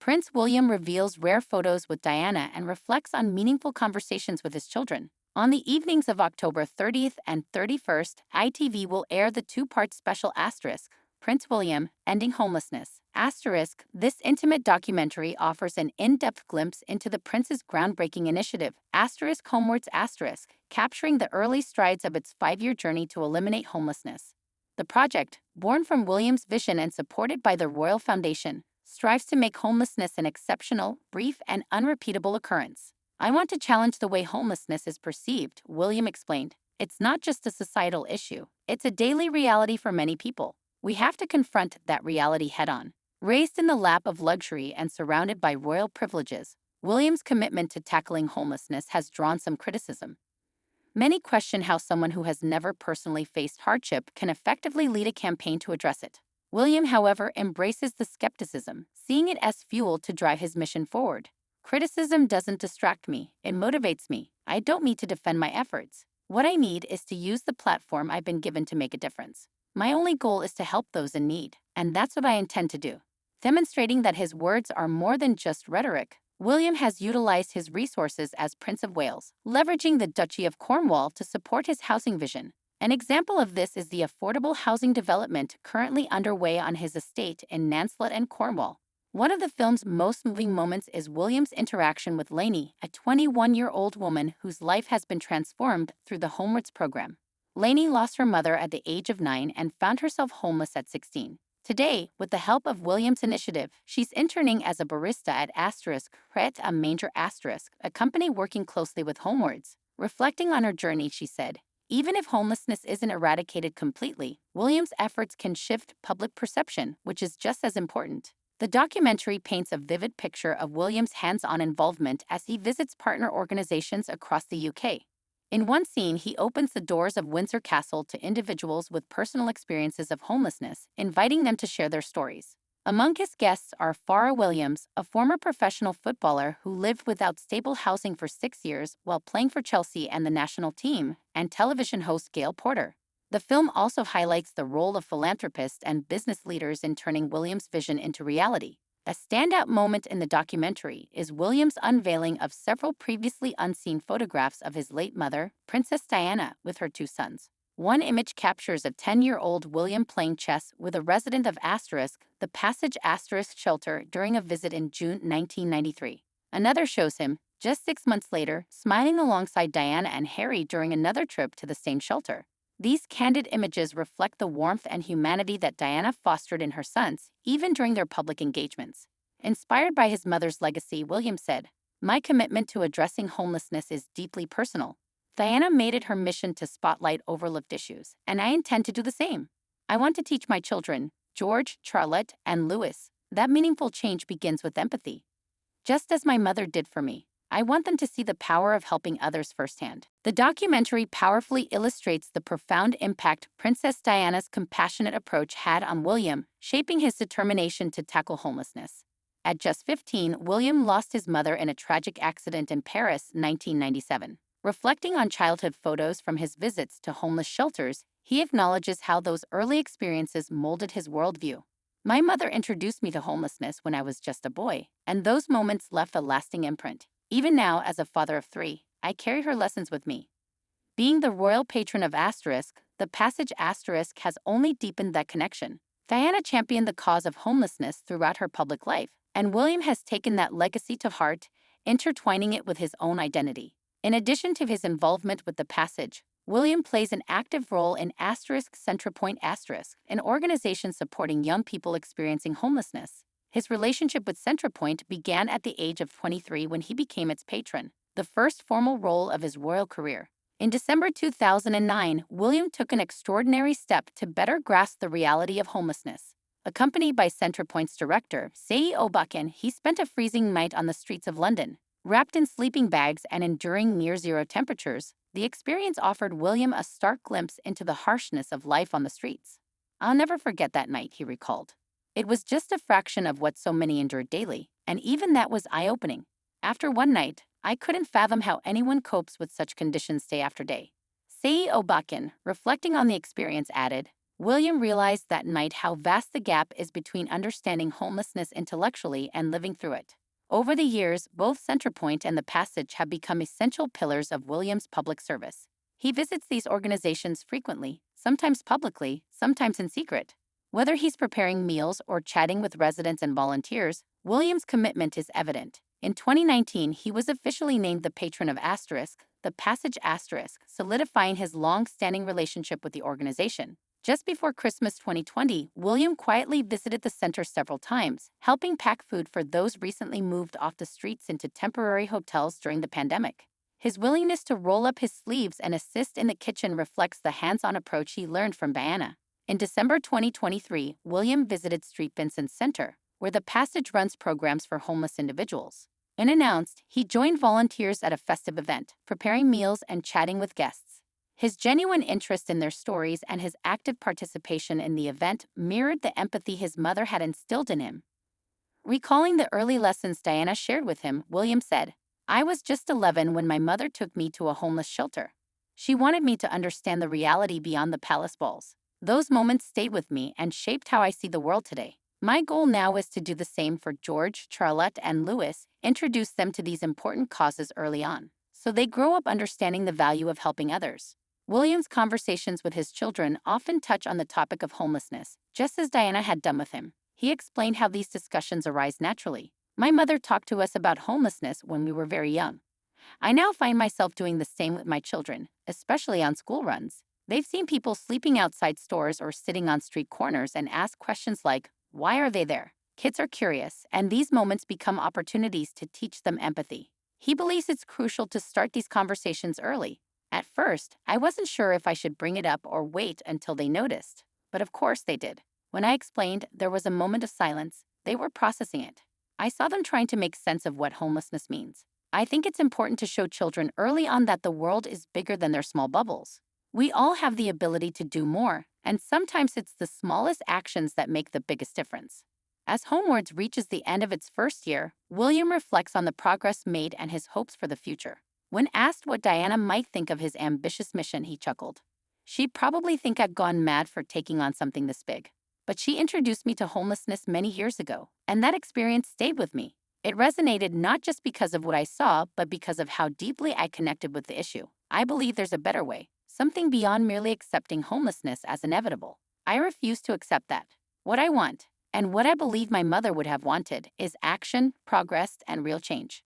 Prince William reveals rare photos with Diana and reflects on meaningful conversations with his children. On the evenings of October 30th and 31st, ITV will air the two-part special asterisk, Prince William, Ending Homelessness. Asterisk, this intimate documentary offers an in-depth glimpse into the prince's groundbreaking initiative, asterisk homewards asterisk, capturing the early strides of its 5-year journey to eliminate homelessness. The project, born from William's vision and supported by the Royal Foundation, strives to make homelessness an exceptional, brief, and unrepeatable occurrence. I want to challenge the way homelessness is perceived, William explained. It's not just a societal issue, it's a daily reality for many people. We have to confront that reality head-on. Raised in the lap of luxury and surrounded by royal privileges, William's commitment to tackling homelessness has drawn some criticism. Many question how someone who has never personally faced hardship can effectively lead a campaign to address it. William, however, embraces the skepticism, seeing it as fuel to drive his mission forward. Criticism doesn't distract me, it motivates me. I don't need to defend my efforts. What I need is to use the platform I've been given to make a difference. My only goal is to help those in need, and that's what I intend to do. Demonstrating that his words are more than just rhetoric, William has utilized his resources as Prince of Wales, leveraging the Duchy of Cornwall to support his housing vision. An example of this is the affordable housing development currently underway on his estate in Nanslet and Cornwall. One of the film's most moving moments is William's interaction with Lainey, a 21-year-old woman whose life has been transformed through the Homewards program. Lainey lost her mother at the age of 9 and found herself homeless at 16. Today, with the help of William's initiative, she's interning as a barista at Pret a Manger a company working closely with Homewards. Reflecting on her journey, she said, even if homelessness isn't eradicated completely, William's efforts can shift public perception, which is just as important. The documentary paints a vivid picture of William's hands-on involvement as he visits partner organizations across the UK. In one scene, he opens the doors of Windsor Castle to individuals with personal experiences of homelessness, inviting them to share their stories. Among his guests are Farah Williams, a former professional footballer who lived without stable housing for 6 years while playing for Chelsea and the national team, and television host Gail Porter. The film also highlights the role of philanthropists and business leaders in turning William's vision into reality. A standout moment in the documentary is William's unveiling of several previously unseen photographs of his late mother, Princess Diana, with her 2 sons. One image captures a 10-year-old William playing chess with a resident of the Passage shelter during a visit in June 1993. Another shows him, just 6 months later, smiling alongside Diana and Harry during another trip to the same shelter. These candid images reflect the warmth and humanity that Diana fostered in her sons, even during their public engagements. Inspired by his mother's legacy, William said, "My commitment to addressing homelessness is deeply personal. Diana made it her mission to spotlight overlooked issues, and I intend to do the same. I want to teach my children, George, Charlotte, and Louis, that meaningful change begins with empathy. Just as my mother did for me, I want them to see the power of helping others firsthand." The documentary powerfully illustrates the profound impact Princess Diana's compassionate approach had on William, shaping his determination to tackle homelessness. At just 15, William lost his mother in a tragic accident in Paris, 1997. Reflecting on childhood photos from his visits to homeless shelters, he acknowledges how those early experiences molded his worldview. "My mother introduced me to homelessness when I was just a boy, and those moments left a lasting imprint. Even now, as a father of 3, I carry her lessons with me." Being the royal patron of the Passage has only deepened that connection. Diana championed the cause of homelessness throughout her public life, and William has taken that legacy to heart, intertwining it with his own identity. In addition to his involvement with the Passage, William plays an active role in Centrepoint an organization supporting young people experiencing homelessness. His relationship with Centrepoint began at the age of 23 when he became its patron, the first formal role of his royal career. In December 2009, William took an extraordinary step to better grasp the reality of homelessness. Accompanied by Centrepoint's director, Sei Obakin, he spent a freezing night on the streets of London. Wrapped in sleeping bags and enduring near-zero temperatures, the experience offered William a stark glimpse into the harshness of life on the streets. "I'll never forget that night," he recalled. "It was just a fraction of what so many endured daily, and even that was eye-opening. After one night, I couldn't fathom how anyone copes with such conditions day after day." Sei Obakin, reflecting on the experience, added, William realized that night how vast the gap is between understanding homelessness intellectually and living through it. Over the years, both Centerpoint and The Passage have become essential pillars of William's public service. He visits these organizations frequently, sometimes publicly, sometimes in secret. Whether he's preparing meals or chatting with residents and volunteers, William's commitment is evident. In 2019, he was officially named the patron of Asterisk, The Passage Asterisk, solidifying his long-standing relationship with the organization. Just before Christmas 2020, William quietly visited the center several times, helping pack food for those recently moved off the streets into temporary hotels during the pandemic. His willingness to roll up his sleeves and assist in the kitchen reflects the hands-on approach he learned from Diana. In December 2023, William visited Street Vincent Center, where the Passage runs programs for homeless individuals. Unannounced, he joined volunteers at a festive event, preparing meals and chatting with guests. His genuine interest in their stories and his active participation in the event mirrored the empathy his mother had instilled in him. Recalling the early lessons Diana shared with him, William said, "I was just 11 when my mother took me to a homeless shelter. She wanted me to understand the reality beyond the palace balls. Those moments stayed with me and shaped how I see the world today. My goal now is to do the same for George, Charlotte, and Louis, introduce them to these important causes early on, so they grow up understanding the value of helping others." William's conversations with his children often touch on the topic of homelessness, just as Diana had done with him. He explained how these discussions arise naturally. "My mother talked to us about homelessness when we were very young. I now find myself doing the same with my children, especially on school runs. They've seen people sleeping outside stores or sitting on street corners and ask questions like, why are they there?" Kids are curious, and these moments become opportunities to teach them empathy. He believes it's crucial to start these conversations early. "At first, I wasn't sure if I should bring it up or wait until they noticed. But of course they did. When I explained, there was a moment of silence. They were processing it. I saw them trying to make sense of what homelessness means. I think it's important to show children early on that the world is bigger than their small bubbles. We all have the ability to do more, and sometimes it's the smallest actions that make the biggest difference." As Homewards reaches the end of its first year, William reflects on the progress made and his hopes for the future. When asked what Diana might think of his ambitious mission, he chuckled. "She'd probably think I've gone mad for taking on something this big. But she introduced me to homelessness many years ago, and that experience stayed with me. It resonated not just because of what I saw, but because of how deeply I connected with the issue. I believe there's a better way, something beyond merely accepting homelessness as inevitable. I refuse to accept that. What I want, and what I believe my mother would have wanted, is action, progress, and real change."